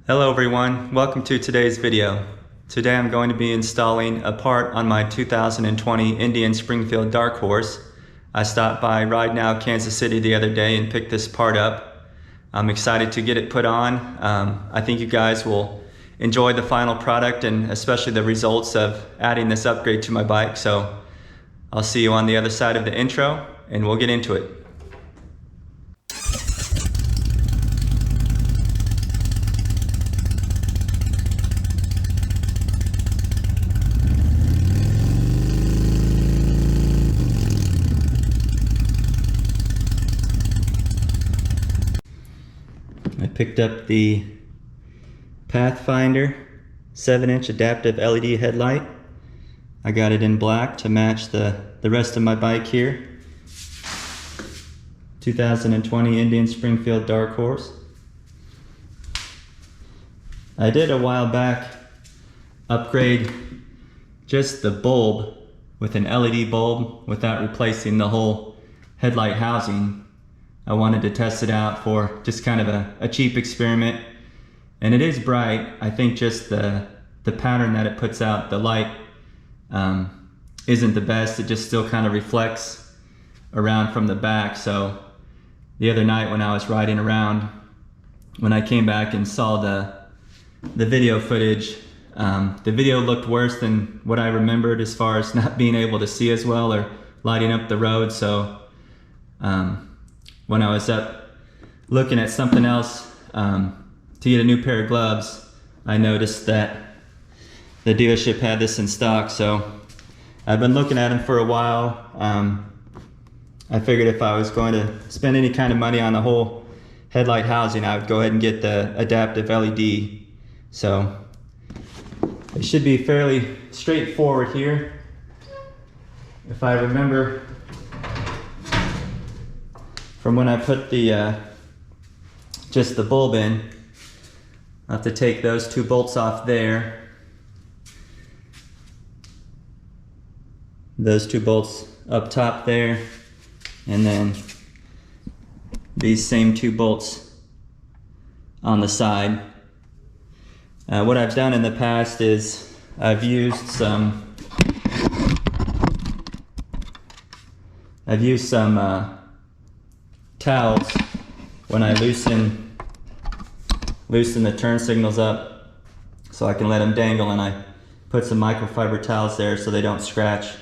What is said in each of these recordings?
Hello everyone, welcome to today's video. Today I'm going to be installing a part on my 2020 Indian Springfield Dark Horse. I stopped by Ride Now Kansas City the other day and picked this part up. I'm excited to get it put on. I think you guys will enjoy the final product and especially the results of adding this upgrade to my bike. So I'll see you on the other side of the intro and we'll get into it. I picked up the Pathfinder 7-inch adaptive LED headlight. I got it in black to match the rest of my bike here. 2020 Indian Springfield Dark Horse. I did a while back upgrade just the bulb with an LED bulb without replacing the whole headlight housing. I wanted to test it out for just kind of a cheap experiment. And it is bright. I think just the pattern that it puts out, the light, isn't the best. It just still kind of reflects around from the back. So the other night when I was riding around, when I came back and saw the video footage, the video looked worse than what I remembered as far as not being able to see as well or lighting up the road. So when I was up looking at something else to get a new pair of gloves, I noticed that the dealership had this in stock. So I've been looking at them for a while. I figured if I was going to spend any kind of money on the whole headlight housing, I would go ahead and get the adaptive LED. So it should be fairly straightforward here. If I remember from when I put the just the bulb in, I'll have to take those two bolts off there. Those two bolts up top there, and then these same two bolts on the side. What I've done in the past is I've used some towels when I loosen the turn signals up so I can let them dangle, and I put some microfiber towels there so they don't scratch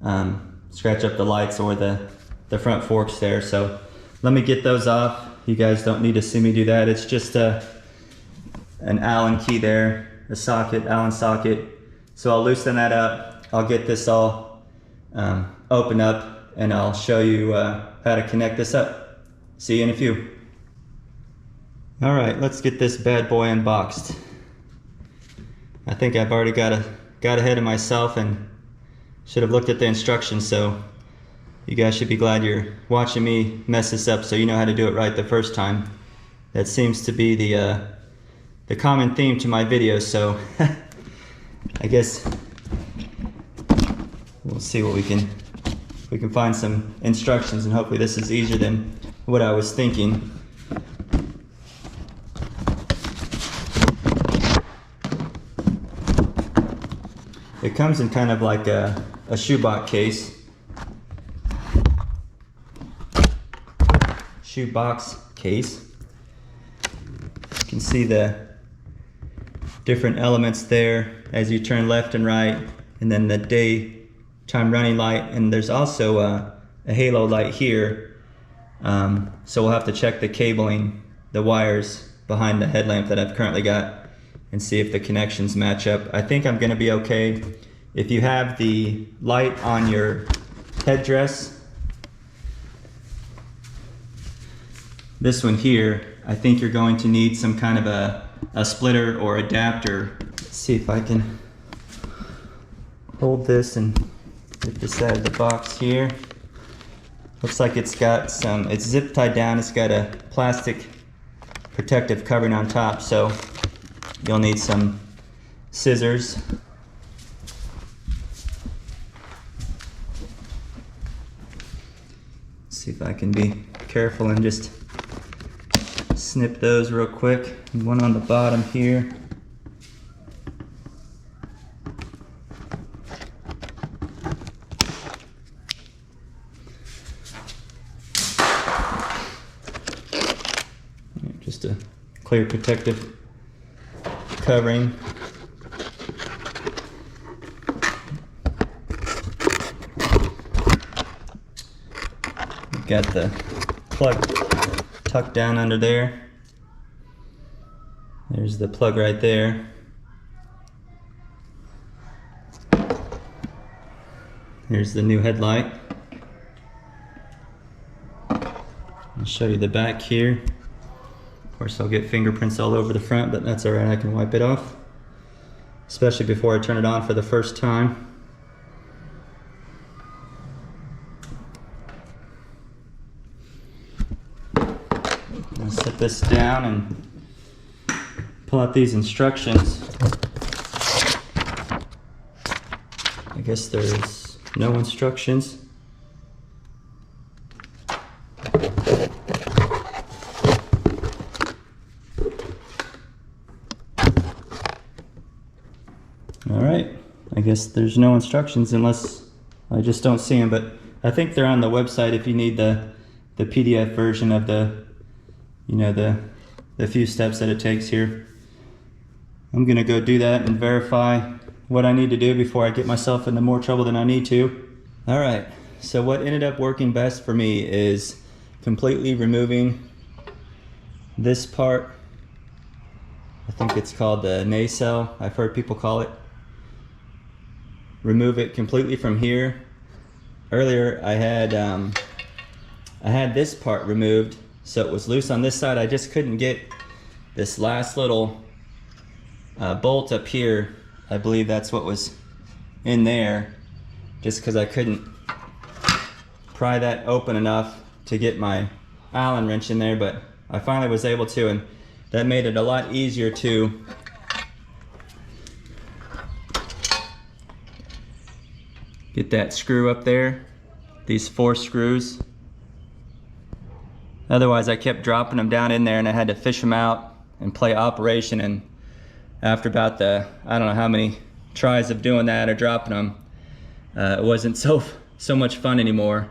up the lights or the front forks there. So let me get those off. You guys don't need to see me do that. It's just an Allen key there, a socket, Allen socket. So I'll loosen that up. I'll get this all open up and I'll show you how to connect this up. See you in a few. All right, let's get this bad boy unboxed. I think I've already got ahead of myself and should have looked at the instructions, so you guys should be glad you're watching me mess this up so you know how to do it right the first time. That seems to be the common theme to my videos, so I guess we'll see what we can find some instructions, and hopefully this is easier than what I was thinking. It comes in kind of like a shoebox case. You can see the different elements there as you turn left and right, and then the daytime running light, and there's also a halo light here. So we'll have to check the cabling, the wires behind the headlamp that I've currently got, and see if the connections match up. I think I'm gonna be okay. If you have the light on your headdress, this one here, I think you're going to need some kind of a splitter or adapter. Let's see if I can hold this and get this out of the box here. Looks like it's zip tied down. It's got a plastic protective covering on top, so you'll need some scissors. See if I can be careful and just snip those real quick. One on the bottom here. Just a clear protective covering. Got the plug tucked down under there. There's the plug right there. Here's the new headlight. I'll show you the back here. Of course, I'll get fingerprints all over the front, but that's alright, I can wipe it off. Especially before I turn it on for the first time. I'll set this down and pull out these instructions. I guess there's no instructions. Alright, I guess there's no instructions unless I just don't see them, but I think they're on the website if you need the PDF version of the few steps that it takes here. I'm gonna go do that and verify what I need to do before I get myself into more trouble than I need to. Alright, so what ended up working best for me is completely removing this part. I think it's called the nacelle, I've heard people call it. Remove it completely from here. Earlier I had this part removed, so it was loose on this side. I just couldn't get this last little bolt up here. I believe that's what was in there, just because I couldn't pry that open enough to get my Allen wrench in there, but I finally was able to, and that made it a lot easier to get that screw up there, these 4 screws. Otherwise I kept dropping them down in there and I had to fish them out and play operation, and after about I don't know how many tries of doing that or dropping them, it wasn't so much fun anymore,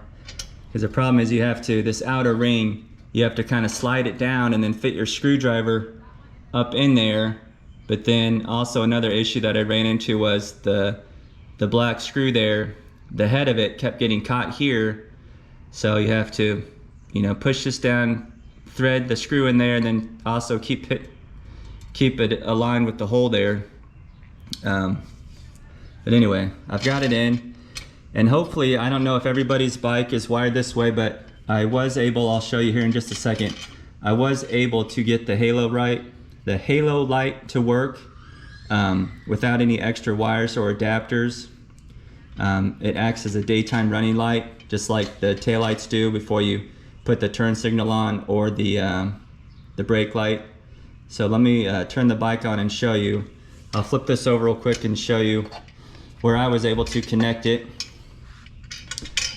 because the problem is this outer ring, you have to kind of slide it down and then fit your screwdriver up in there. But then also another issue that I ran into was the black screw there, the head of it kept getting caught here, so you have to push this down, thread the screw in there, and then also keep it aligned with the hole there. But anyway, I've got it in, and hopefully, I don't know if everybody's bike is wired this way, but I was able, I'll show you here in just a second, I was able to get the halo light to work without any extra wires or adapters. It acts as a daytime running light, just like the taillights do before you put the turn signal on, or the brake light. So let me turn the bike on and show you. I'll flip this over real quick and show you where I was able to connect it.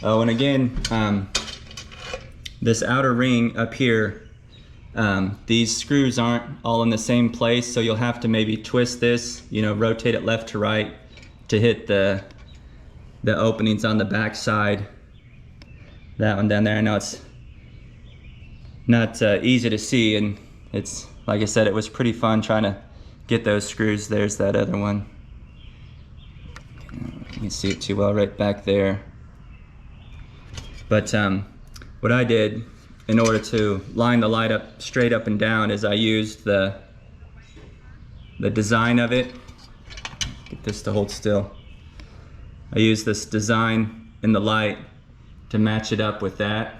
Oh, and again, this outer ring up here, these screws aren't all in the same place, so you'll have to maybe twist this, rotate it left to right to hit the openings on the back side. That one down there, I know it's not easy to see, and it's, like I said, it was pretty fun trying to get those screws. There's that other one. You can see it too well right back there. But what I did in order to line the light up straight up and down is I used the design of it. Get this to hold still. I used this design in the light to match it up with that.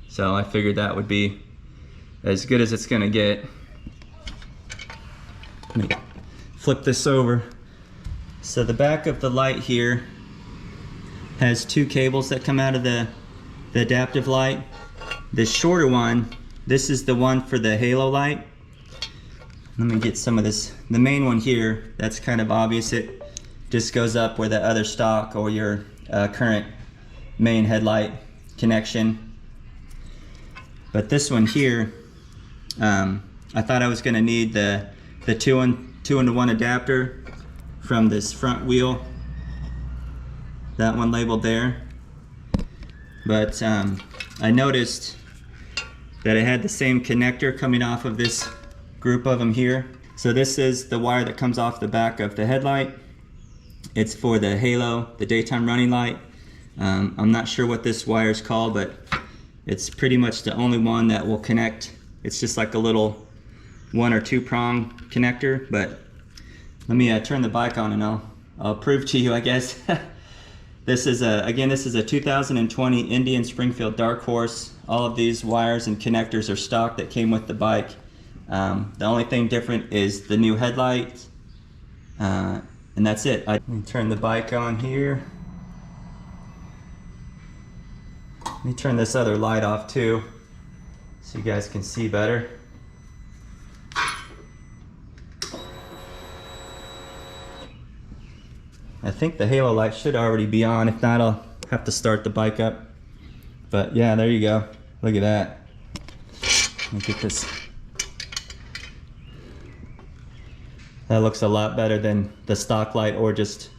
So I figured that would be as good as it's gonna get. Let me flip this over. So the back of the light here has 2 cables that come out of the adaptive light. The shorter one, this is the one for the halo light. Let me get some of this. The main one here, that's kind of obvious. It just goes up where the other stock or your current main headlight connection. But this one here I thought I was going to need the 2-in-1 adapter from this front wheel, that one labeled there, but I noticed that it had the same connector coming off of this group of them here. So this is the wire that comes off the back of the headlight. It's for the halo, the daytime running light. I'm not sure what this wire is called, but it's pretty much the only one that will connect. It's just like a little 1 or 2 prong connector, but let me turn the bike on and I'll prove to you, I guess. This is a 2020 Indian Springfield Dark Horse. All of these wires and connectors are stock that came with the bike. The only thing different is the new headlight, and that's it. Let me turn the bike on here. Let me turn this other light off too, so you guys can see better. I think the halo light should already be on. If not, I'll have to start the bike up. But yeah, there you go. Look at that. Look at this. That looks a lot better than the stock light, or just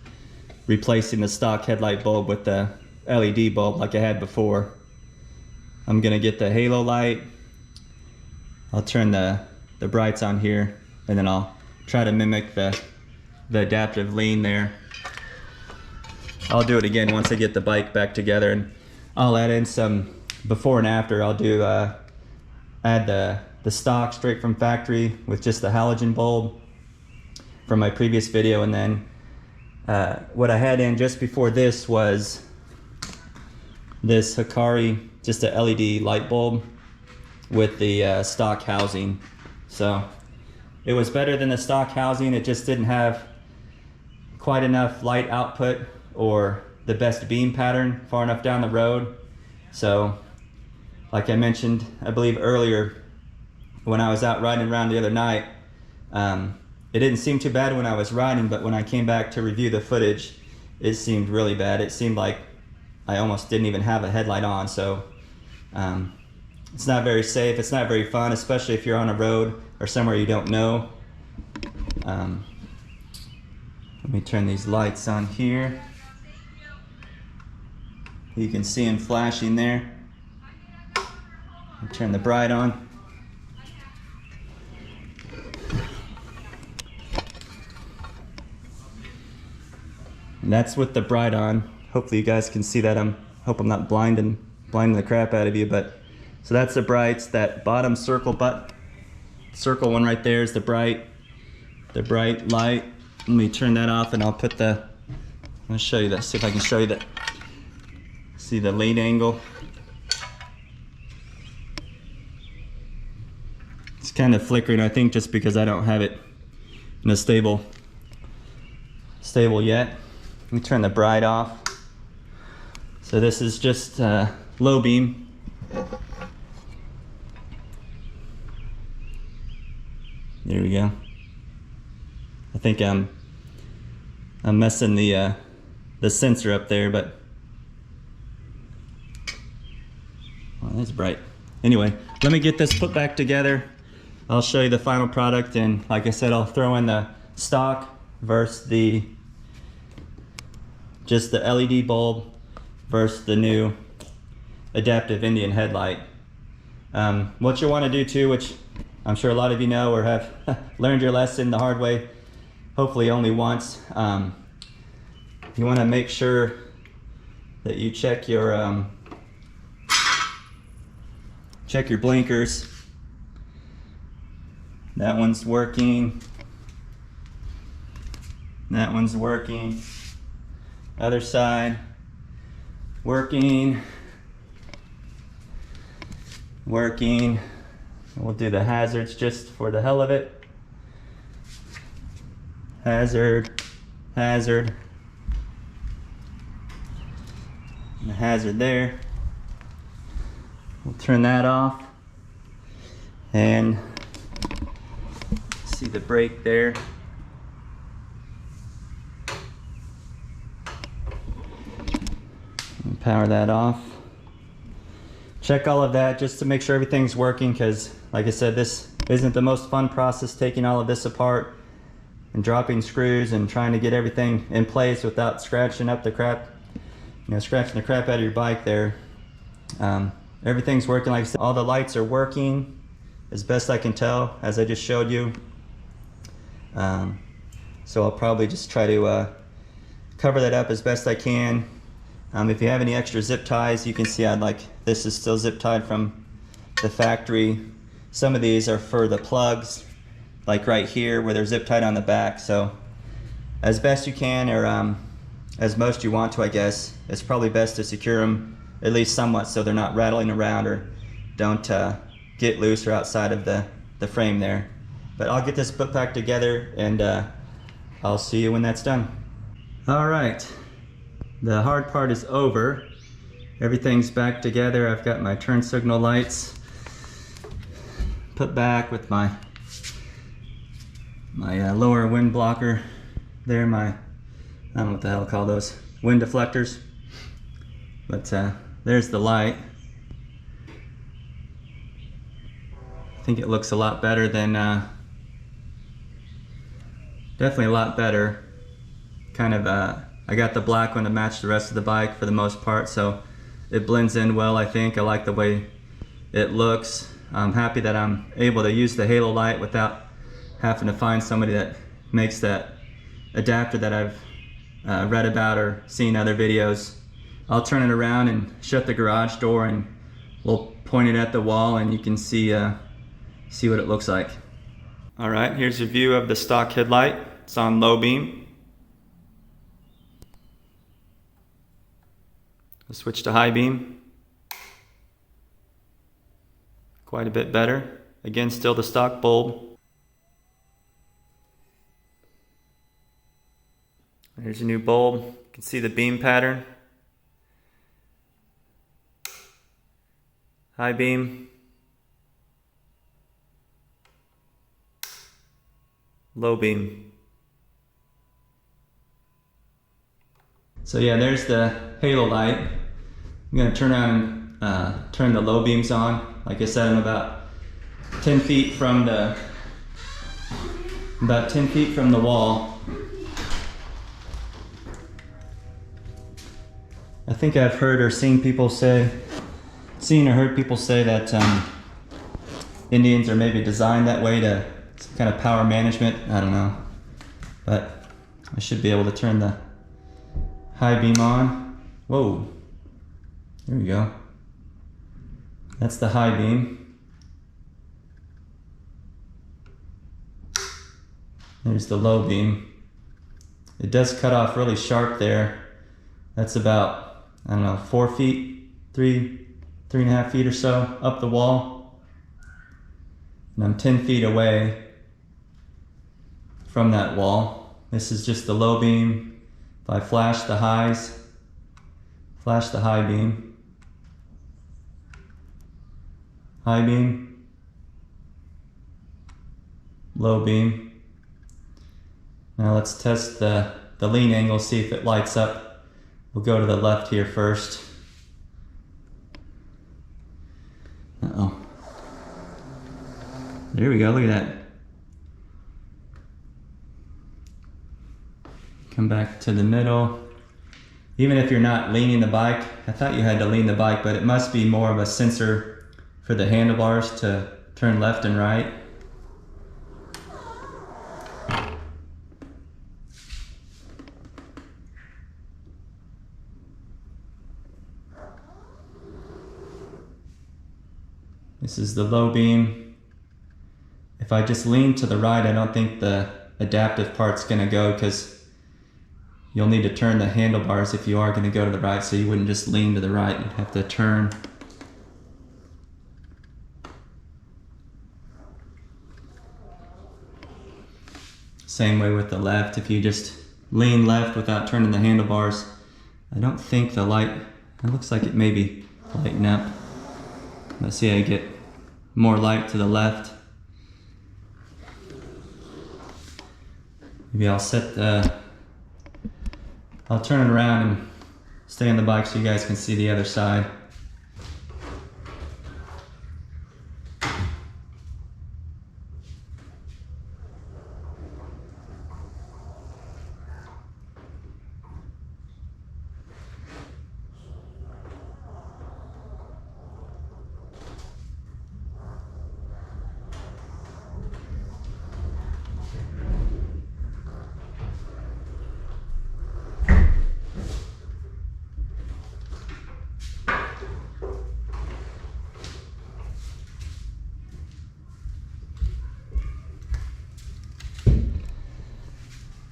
replacing the stock headlight bulb with the LED bulb like I had before. I'm gonna get the halo light. I'll turn the brights on here, and then I'll try to mimic the adaptive lean there. I'll do it again once I get the bike back together, and I'll add in some before and after. I'll do add the stock straight from factory with just the halogen bulb from my previous video, and then what I had in just before this was this Hikari, just a LED light bulb with the stock housing. So it was better than the stock housing. It just didn't have quite enough light output or the best beam pattern far enough down the road. So like I mentioned, I believe earlier when I was out riding around the other night, it didn't seem too bad when I was riding, but when I came back to review the footage, it seemed really bad. It seemed like I almost didn't even have a headlight on. So it's not very safe, it's not very fun, especially if you're on a road or somewhere you don't know. Let me turn these lights on here. You can see them flashing there. I'll turn the bright on. And that's with the bright on. Hopefully you guys can see that. Hope I'm not blinding the crap out of you, but so that's the brights. That bottom circle circle one right there is the bright light. Let me turn that off, and I'll put I'm gonna show you that. See if I can show you that. See the lead angle. It's kind of flickering, I think, just because I don't have it in a stable yet. Let me turn the bright off. So this is just low beam. There we go. I think I'm messing the sensor up there, but oh, that's bright. Anyway, let me get this put back together. I'll show you the final product, and like I said, I'll throw in the stock versus just the LED bulb versus the new adaptive Indian headlight. What you want to do too, which I'm sure a lot of you know or have learned your lesson the hard way, hopefully only once, you want to make sure that you check your blinkers. That one's working. That one's working. Other side, working. Working. We'll do the hazards just for the hell of it. Hazard, hazard. And the hazard there. We'll turn that off. And see the brake there. Power that off. check all of that just to make sure everything's working, because like I said, this isn't the most fun process, taking all of this apart and dropping screws and trying to get everything in place without scratching up the crap, scratching the crap out of your bike there. Everything's working. Like I said, all the lights are working as best I can tell, as I just showed you. So I'll probably just try to cover that up as best I can. If you have any extra zip ties, you can see this is still zip tied from the factory. Some of these are for the plugs, like right here where they're zip tied on the back. So as best you can, or as most you want to, I guess, it's probably best to secure them at least somewhat so they're not rattling around or don't get loose or outside of the frame there. But I'll get this put back together, and I'll see you when that's done. All right, the hard part is over. Everything's back together. I've got my turn signal lights put back with my lower wind blocker there, I don't know what the hell to call those, wind deflectors. But there's the light. I think it looks a lot better than, definitely a lot better. Kind of, I got the black one to match the rest of the bike for the most part, so it blends in well, I think. I like the way it looks. I'm happy that I'm able to use the halo light without having to find somebody that makes that adapter that I've read about or seen other videos. I'll turn it around and shut the garage door, and we'll point it at the wall, and you can see what it looks like. All right, here's a view of the stock headlight. It's on low beam. I'll switch to high beam. Quite a bit better. Again, still the stock bulb. There's a new bulb. You can see the beam pattern. High beam. Low beam. So yeah, there's the halo light. I'm gonna turn around and turn the low beams on. Like I said, I'm about 10 feet from the wall. I think I've heard or seen people say, heard people say that Indians are maybe designed that way to some kind of power management. I don't know, but I should be able to turn the high beam on. Whoa, there we go. That's the high beam. There's the low beam. It does cut off really sharp there. That's about, I don't know, 4 feet, 3.5 feet or so up the wall. And I'm 10 feet away from that wall. This is just the low beam. If I flash the highs, flash the high beam, high beam, low beam. Now let's test the lean angle, see if it lights up. We'll go to the left here first. Uh-oh. There we go, look at that. Come back to the middle. Even if you're not leaning the bike, I thought you had to lean the bike, but it must be more of a sensor for the handlebars to turn left and right. This is the low beam. If I just lean to the right, I don't think the adaptive part's gonna go, because you'll need to turn the handlebars if you are gonna go to the right, so you wouldn't just lean to the right, you'd have to turn. Same way with the left, if you just lean left without turning the handlebars, I don't think the light, it looks like it may be lighting up. Let's see, I get more light to the left. Maybe I'll I'll turn it around and stay on the bike so you guys can see the other side.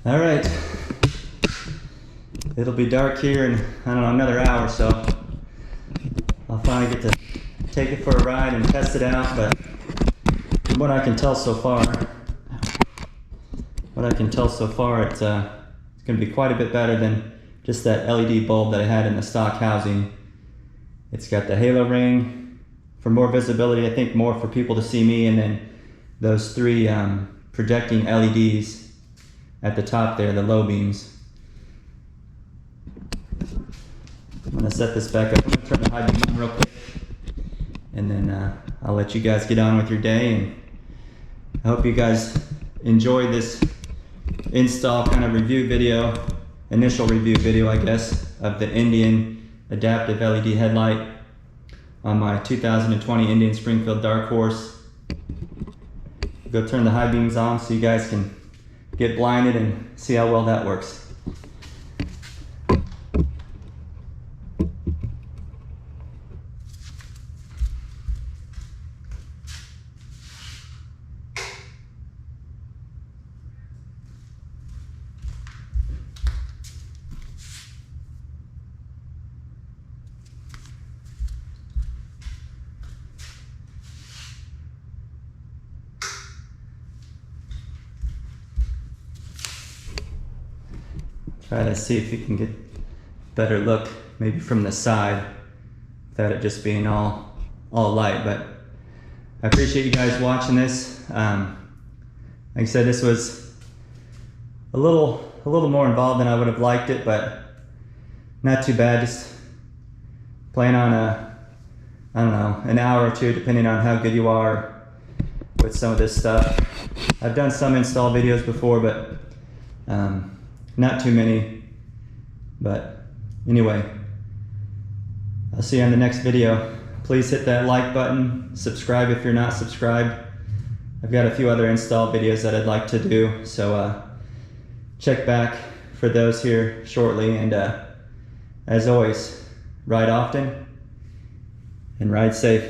All right. It'll be dark here in, I don't know, another hour, so I'll finally get to take it for a ride and test it out. But from what I can tell so far, it's going to be quite a bit better than just that LED bulb that I had in the stock housing. It's got the halo ring for more visibility, I think more for people to see me, and then those three projecting LEDs at the top there, the low beams. I'm going to set this back up. I'm going to turn the high beam on real quick, and then I'll let you guys get on with your day. And I hope you guys enjoyed this install kind of review video, initial review video, I guess, of the Indian adaptive LED headlight on my 2020 Indian Springfield Dark Horse. Go turn the high beams on so you guys can get blinded and see how well that works. Try to see if you can get a better look, maybe from the side, without it just being all light. But I appreciate you guys watching this. Like I said, this was a little more involved than I would have liked it, but not too bad. Just playing on I don't know, an hour or two, depending on how good you are with some of this stuff. I've done some install videos before, but not too many. But anyway, I'll see you on the next video. Please hit that like button, subscribe if you're not subscribed. I've got a few other install videos that I'd like to do, so check back for those here shortly. And as always, ride often and ride safe.